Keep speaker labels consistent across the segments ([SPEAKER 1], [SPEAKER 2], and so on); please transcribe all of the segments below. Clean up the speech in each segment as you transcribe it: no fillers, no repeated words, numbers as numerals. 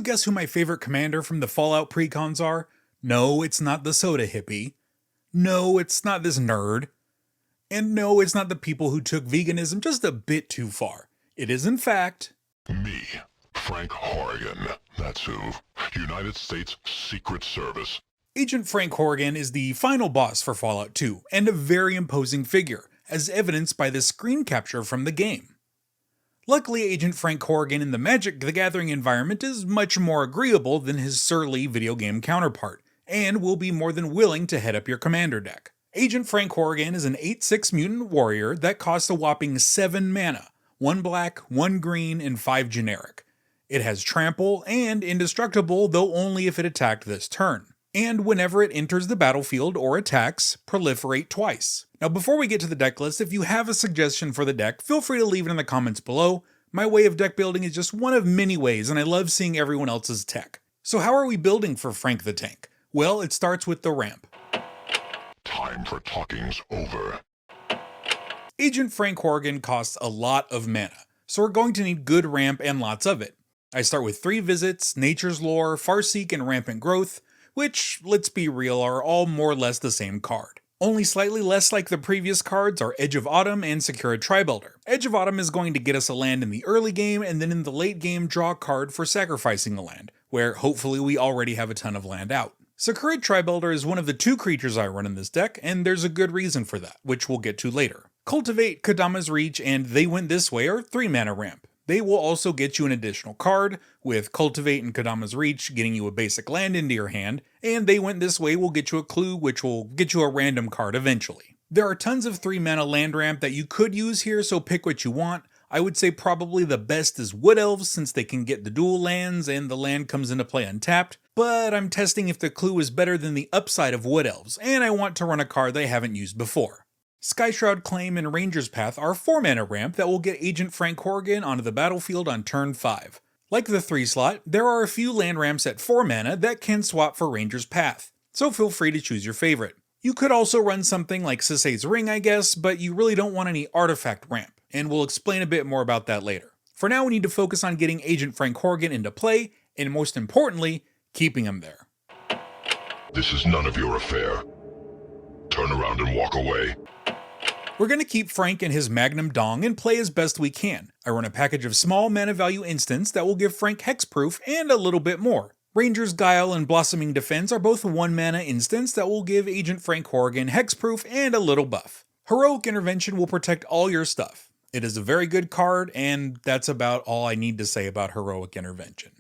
[SPEAKER 1] guess who my favorite commander from the Fallout precons are? No, it's not the soda hippie. No, it's not this nerd. And no, it's not the people who took veganism just a bit too far. It is, in fact,
[SPEAKER 2] me, Frank Horrigan. That's who. United States Secret Service.
[SPEAKER 1] Agent Frank Horrigan is the final boss for Fallout 2, and a very imposing figure, as evidenced by this screen capture from the game. Luckily, Agent Frank Horrigan in the Magic the Gathering environment is much more agreeable than his surly video game counterpart, and will be more than willing to head up your commander deck. Agent Frank Horrigan is an 8/6 mutant warrior that costs a whopping 7 mana, 1 black, 1 green, and 5 generic. It has trample and indestructible, though only if it attacked this turn. And whenever it enters the battlefield or attacks, proliferate twice. Now before we get to the deck list, if you have a suggestion for the deck, feel free to leave it in the comments below. My way of deck building is just one of many ways, and I love seeing everyone else's tech. So how are we building for Frank the Tank? Well, it starts with the ramp.
[SPEAKER 2] Time for talking's over.
[SPEAKER 1] Agent Frank Horrigan costs a lot of mana, so we're going to need good ramp and lots of it. I start with 3 visits, Nature's Lore, Farseek, and Rampant Growth, which, let's be real, are all more or less the same card. Only slightly less like the previous cards are Edge of Autumn and Secure a Tribelder. Edge of Autumn is going to get us a land in the early game, and then in the late game draw a card for sacrificing a land, where hopefully we already have a ton of land out. Secure a Tribelder is one of the 2 creatures I run in this deck, and there's a good reason for that, which we'll get to later. Cultivate, Kadama's Reach, and They Went This Way are 3 mana ramp. They will also get you an additional card, with Cultivate and Kadama's Reach getting you a basic land into your hand, and They Went This Way will get you a clue, which will get you a random card eventually. There are tons of 3 mana land ramp that you could use here, so pick what you want. I would say probably the best is Wood Elves, since they can get the dual lands and the land comes into play untapped, but I'm testing if the clue is better than the upside of Wood Elves, and I want to run a card they haven't used before. Skyshroud Claim and Ranger's Path are 4 mana ramp that will get Agent Frank Horrigan onto the battlefield on turn 5. Like the 3 slot, there are a few land ramps at 4 mana that can swap for Ranger's Path, so feel free to choose your favorite. You could also run something like Sisay's Ring, I guess, but you really don't want any artifact ramp, and we'll explain a bit more about that later. For now, we need to focus on getting Agent Frank Horrigan into play, and most importantly, keeping him there.
[SPEAKER 2] This is none of your affair. Turn around and walk away.
[SPEAKER 1] We're going to keep Frank in his Magnum Dong and play as best we can. I run a package of small mana value instants that will give Frank hexproof and a little bit more. Ranger's Guile and Blossoming Defense are both 1 mana instants that will give Agent Frank Horrigan hexproof and a little buff. Heroic Intervention will protect all your stuff. It is a very good card, and that's about all I need to say about Heroic Intervention.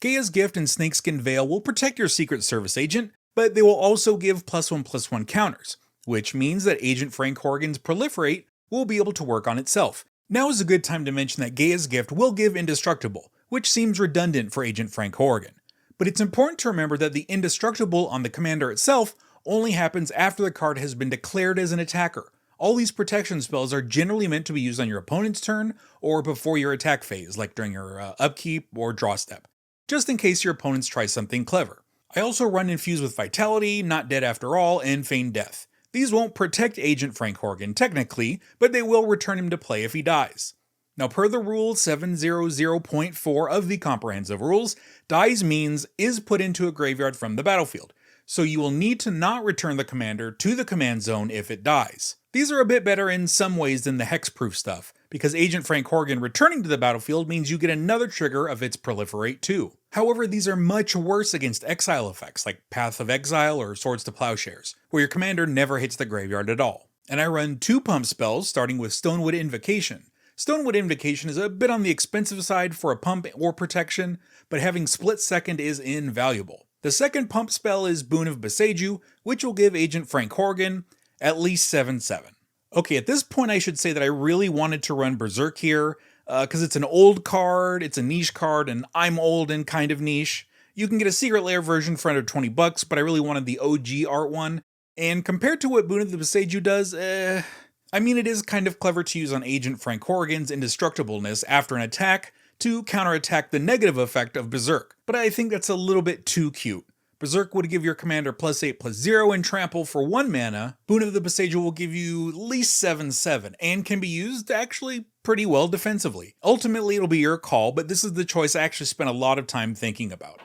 [SPEAKER 1] Gaia's Gift and Snakeskin Veil will protect your Secret Service agent, but they will also give +1/+1 counters, which means that Agent Frank Horrigan's Proliferate will be able to work on itself. Now is a good time to mention that Gaia's Gift will give Indestructible, which seems redundant for Agent Frank Horrigan. But it's important to remember that the Indestructible on the commander itself only happens after the card has been declared as an attacker. All these protection spells are generally meant to be used on your opponent's turn, or before your attack phase, like during your upkeep or draw step, just in case your opponents try something clever. I also run Infuse with Vitality, Not Dead After All, and Feign Death. These won't protect Agent Frank Horrigan technically, but they will return him to play if he dies. Now per the rule 700.4 of the comprehensive rules, dies means is put into a graveyard from the battlefield, so you will need to not return the commander to the command zone if it dies. These are a bit better in some ways than the hexproof stuff, because Agent Frank Horrigan returning to the battlefield means you get another trigger of its Proliferate too. However, these are much worse against exile effects like Path of Exile or Swords to Plowshares, where your commander never hits the graveyard at all. And I run 2 pump spells starting with Stonewood Invocation. Stonewood Invocation is a bit on the expensive side for a pump or protection, but having Split Second is invaluable. The second pump spell is Boon of Boseiju, which will give Agent Frank Horrigan at least 7/7. Okay, at this point I should say that I really wanted to run Berserk here, because it's an old card, it's a niche card, and I'm old and kind of niche. You can get a Secret Lair version for under 20 bucks, but I really wanted the OG art one. And compared to what Boon of the Boseiju does, I mean, it is kind of clever to use on Agent Frank Horrigan's indestructibleness after an attack to counterattack the negative effect of Berserk, but I think that's a little bit too cute. Berserk would give your commander +8/+0 and trample for 1 mana. Boon of the Besieger will give you at least 7/7 and can be used actually pretty well defensively. Ultimately, it'll be your call, but this is the choice I actually spent a lot of time thinking about.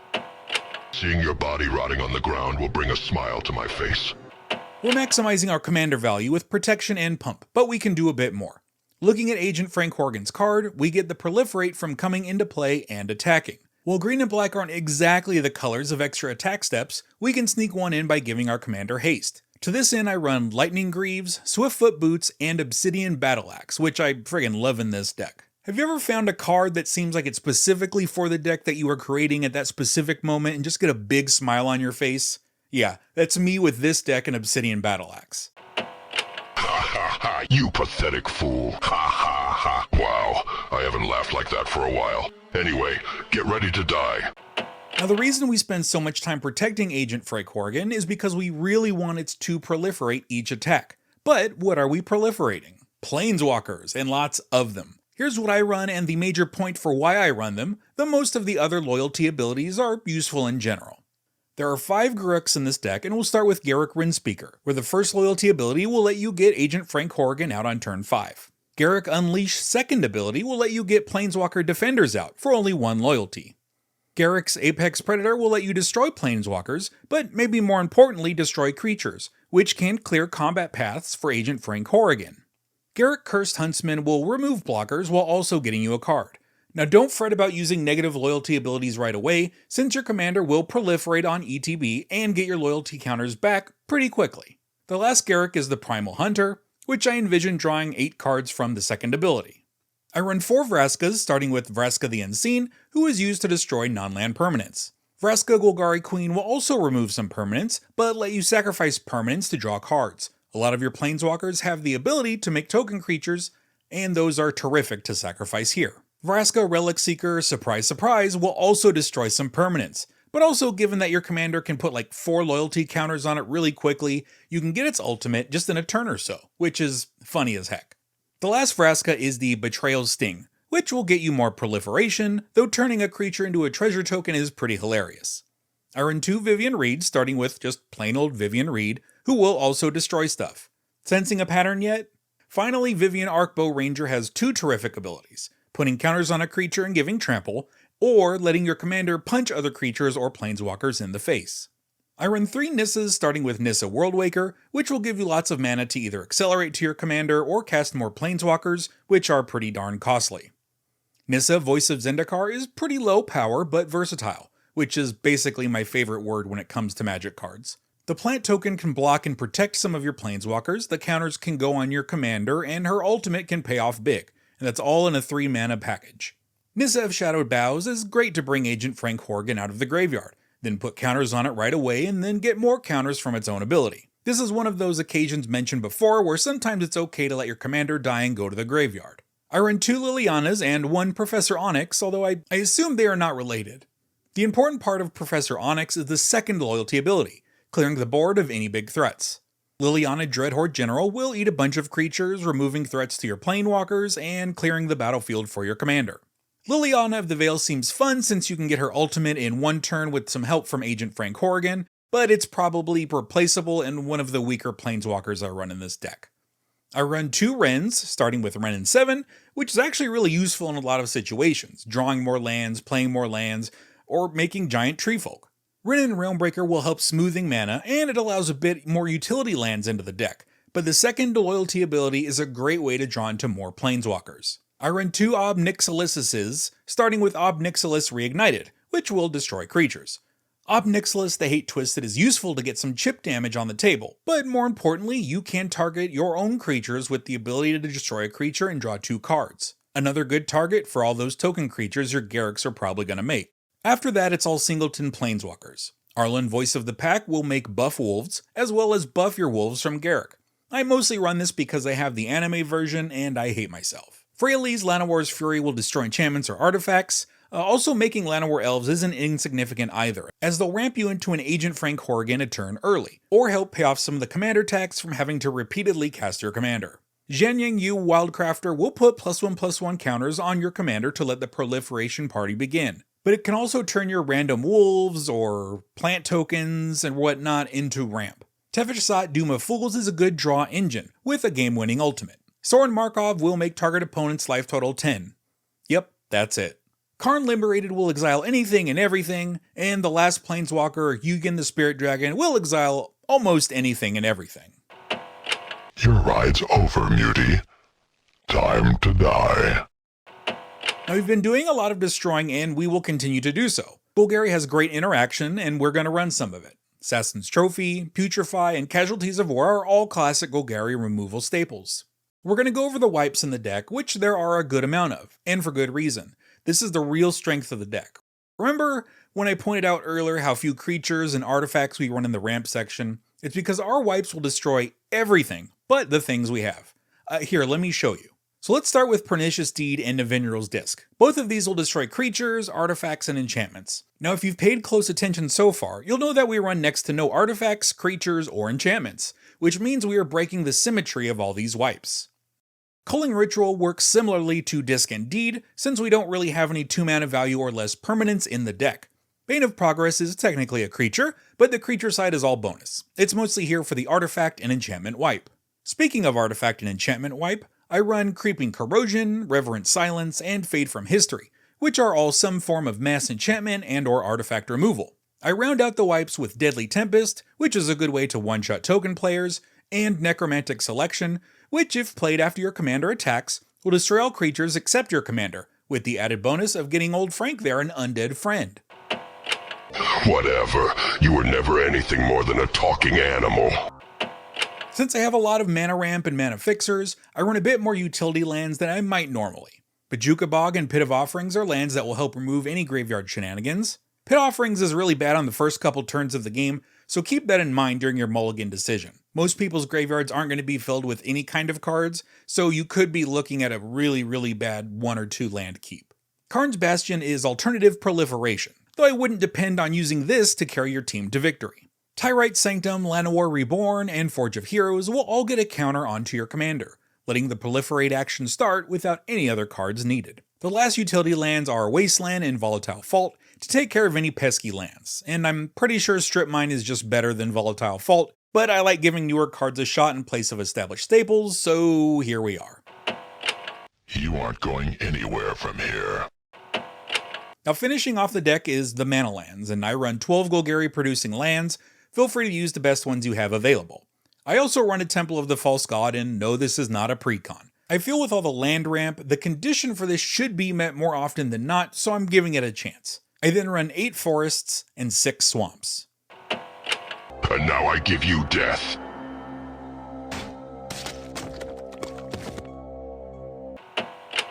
[SPEAKER 2] Seeing your body rotting on the ground will bring a smile to my face.
[SPEAKER 1] We're maximizing our commander value with protection and pump, but we can do a bit more. Looking at Agent Frank Horrigan's card, we get the Proliferate from coming into play and attacking. While green and black aren't exactly the colors of extra attack steps, we can sneak one in by giving our commander haste. To this end, I run Lightning Greaves, Swiftfoot Boots, and Obsidian Battle Axe, which I friggin' love in this deck. Have you ever found a card that seems like it's specifically for the deck that you are creating at that specific moment and just get a big smile on your face? Yeah, that's me with this deck and Obsidian Battle Axe.
[SPEAKER 2] Ha ha ha, you pathetic fool. Ha ha ha. Wow, I haven't laughed like that for a while. Anyway, get ready to die.
[SPEAKER 1] Now the reason we spend so much time protecting Agent Frank Horrigan is because we really want it to proliferate each attack. But what are we proliferating? Planeswalkers, and lots of them. Here's what I run and the major point for why I run them, though most of the other loyalty abilities are useful in general. There are 5 Garruks in this deck, and we'll start with Garruk Windspeaker, where the first loyalty ability will let you get Agent Frank Horrigan out on turn 5. Garruk Unleash second ability will let you get Planeswalker Defenders out for only 1 loyalty. Garruk's Apex Predator will let you destroy Planeswalkers, but maybe more importantly destroy creatures, which can clear combat paths for Agent Frank Horrigan. Garruk Cursed Huntsman will remove blockers while also getting you a card. Now don't fret about using negative loyalty abilities right away, since your commander will proliferate on ETB and get your loyalty counters back pretty quickly. The last Garruk is the Primal Hunter, which I envision drawing 8 cards from the second ability. I run 4 Vraskas, starting with Vraska the Unseen, who is used to destroy non-land permanents. Vraska Golgari Queen will also remove some permanents, but let you sacrifice permanents to draw cards. A lot of your planeswalkers have the ability to make token creatures, and those are terrific to sacrifice here. Vraska Relic Seeker, surprise surprise, will also destroy some permanents, but also given that your commander can put like 4 loyalty counters on it really quickly, you can get its ultimate just in a turn or so, which is funny as heck. The last Vraska is the Betrayal Sting, which will get you more proliferation, though turning a creature into a treasure token is pretty hilarious. I run 2 Vivian Reed, starting with just plain old Vivian Reed, who will also destroy stuff. Sensing a pattern yet? Finally, Vivian Arcbow Ranger has 2 terrific abilities, putting counters on a creature and giving trample, or letting your commander punch other creatures or planeswalkers in the face. I run 3 Nissas, starting with Nissa Worldwaker, which will give you lots of mana to either accelerate to your commander or cast more planeswalkers, which are pretty darn costly. Nissa Voice of Zendikar is pretty low power but versatile, which is basically my favorite word when it comes to Magic cards. The plant token can block and protect some of your planeswalkers, the counters can go on your commander, and her ultimate can pay off big, and that's all in a 3 mana package. Nissa of Shadowed Boughs is great to bring Agent Frank Horrigan out of the graveyard, then put counters on it right away and then get more counters from its own ability. This is one of those occasions mentioned before where sometimes it's okay to let your commander die and go to the graveyard. I run 2 Lilianas and 1 Professor Onyx, although I assume they are not related. The important part of Professor Onyx is the second loyalty ability, clearing the board of any big threats. Liliana Dreadhorde General will eat a bunch of creatures, removing threats to your planewalkers and clearing the battlefield for your commander. Liliana of the Veil seems fun since you can get her ultimate in 1 turn with some help from Agent Frank Horrigan, but it's probably replaceable and one of the weaker planeswalkers I run in this deck. I run 2 Wrens, starting with Wrenn and 7, which is actually really useful in a lot of situations, drawing more lands, playing more lands, or making giant treefolk. Wrenn and Realmbreaker will help smoothing mana, and it allows a bit more utility lands into the deck, but the second loyalty ability is a great way to draw into more planeswalkers. I run 2 Ob Nixiluses, starting with Ob Nixilis Reignited, which will destroy creatures. Ob Nixilis the Hate Twisted is useful to get some chip damage on the table, but more importantly, you can target your own creatures with the ability to destroy a creature and draw 2 cards. Another good target for all those token creatures your Garruks are probably going to make. After that, it's all singleton planeswalkers. Arlen Voice of the Pack will make buff wolves, as well as buff your wolves from Garruk. I mostly run this because I have the anime version and I hate myself. Freyalise Llanowar's Fury will destroy enchantments or artifacts. Also, making Llanowar Elves isn't insignificant either, as they'll ramp you into an Agent Frank Horrigan a turn early, or help pay off some of the commander tax from having to repeatedly cast your commander. Zhanyang Yu Wildcrafter will put +1/+1 counters on your commander to let the proliferation party begin. but it can also turn your random wolves or plant tokens and whatnot into ramp. Tefashsat Doom of Fools is a good draw engine, with a game-winning ultimate. Soren Markov will make target opponent's life total 10. Yep, that's it. Karn Liberated will exile anything and everything, and the last Planeswalker, Yugen the Spirit Dragon, will exile almost anything and everything.
[SPEAKER 2] Your ride's over, Muty. Time to die.
[SPEAKER 1] Now, we've been doing a lot of destroying, and we will continue to do so. Golgari has great interaction, and we're going to run some of it. Assassin's Trophy, Putrefy, and Casualties of War are all classic Golgari removal staples. We're going to go over the wipes in the deck, which there are a good amount of, and for good reason. This is the real strength of the deck. Remember when I pointed out earlier how few creatures and artifacts we run in the ramp section? It's because our wipes will destroy everything but the things we have. Here, let me show you. So let's start with Pernicious Deed and Navinral's Disc. Both of these will destroy creatures, artifacts, and enchantments. Now, if you've paid close attention so far, you'll know that we run next to no artifacts, creatures, or enchantments, which means we are breaking the symmetry of all these wipes. Culling Ritual works similarly to Disc and Deed, since we don't really have any 2-mana value or less permanents in the deck. Bane of Progress is technically a creature, but the creature side is all bonus. It's mostly here for the artifact and enchantment wipe. Speaking of artifact and enchantment wipe, I run Creeping Corrosion, Reverent Silence, and Fade from History, which are all some form of mass enchantment and or artifact removal. I round out the wipes with Deadly Tempest, which is a good way to one-shot token players, and Necromantic Selection, which if played after your commander attacks, will destroy all creatures except your commander, with the added bonus of getting old Frank there an undead friend.
[SPEAKER 2] Whatever. You were never anything more than a talking animal.
[SPEAKER 1] Since I have a lot of mana ramp and mana fixers, I run a bit more utility lands than I might normally. Bajuka Bog and Pit of Offerings are lands that will help remove any graveyard shenanigans. Pit Offerings is really bad on the first couple turns of the game, so keep that in mind during your mulligan decision. Most people's graveyards aren't going to be filled with any kind of cards, so you could be looking at a really bad 1 or 2 land keep. Karn's Bastion is alternative proliferation, though I wouldn't depend on using this to carry your team to victory. Tyrite Sanctum, Llanowar Reborn, and Forge of Heroes will all get a counter onto your commander, letting the Proliferate action start without any other cards needed. The last utility lands are Wasteland and Volatile Fault to take care of any pesky lands, and I'm pretty sure Strip Mine is just better than Volatile Fault, but I like giving newer cards a shot in place of established staples, so here we are.
[SPEAKER 2] You aren't going anywhere from here.
[SPEAKER 1] Now finishing off the deck is the Mana lands, and I run 12 Golgari producing lands. Feel free to use the best ones you have available. I also run a Temple of the False God, and no, this is not a precon. I feel with all the land ramp, the condition for this should be met more often than not, so I'm giving it a chance. I then run 8 forests and 6 swamps.
[SPEAKER 2] And now I give you death.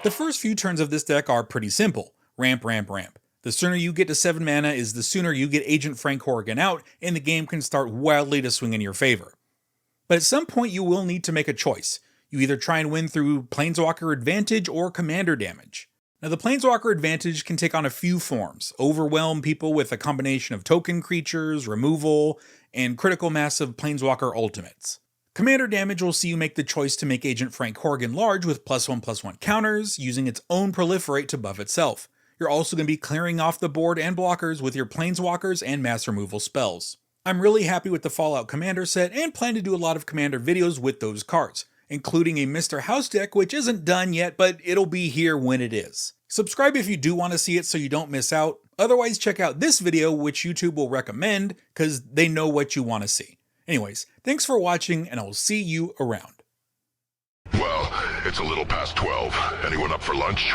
[SPEAKER 1] The first few turns of this deck are pretty simple. Ramp, ramp, ramp. The sooner you get to 7 mana is the sooner you get Agent Frank Horrigan out, and the game can start wildly to swing in your favor. But at some point you will need to make a choice. You either try and win through Planeswalker Advantage or Commander damage. Now the Planeswalker Advantage can take on a few forms, overwhelm people with a combination of token creatures, removal, and critical mass of Planeswalker ultimates. Commander damage will see you make the choice to make Agent Frank Horrigan large with +1/+1 counters, using its own Proliferate to buff itself. You're also going to be clearing off the board and blockers with your Planeswalkers and mass removal spells. I'm really happy with the Fallout Commander set and plan to do a lot of Commander videos with those cards, including a Mr. House deck which isn't done yet, but it'll be here when it is. Subscribe if you do want to see it so you don't miss out. Otherwise, check out this video, which YouTube will recommend, because they know what you want to see. Anyways, thanks for watching, and I'll see you around.
[SPEAKER 2] Well, it's a little past 12. Anyone up for lunch?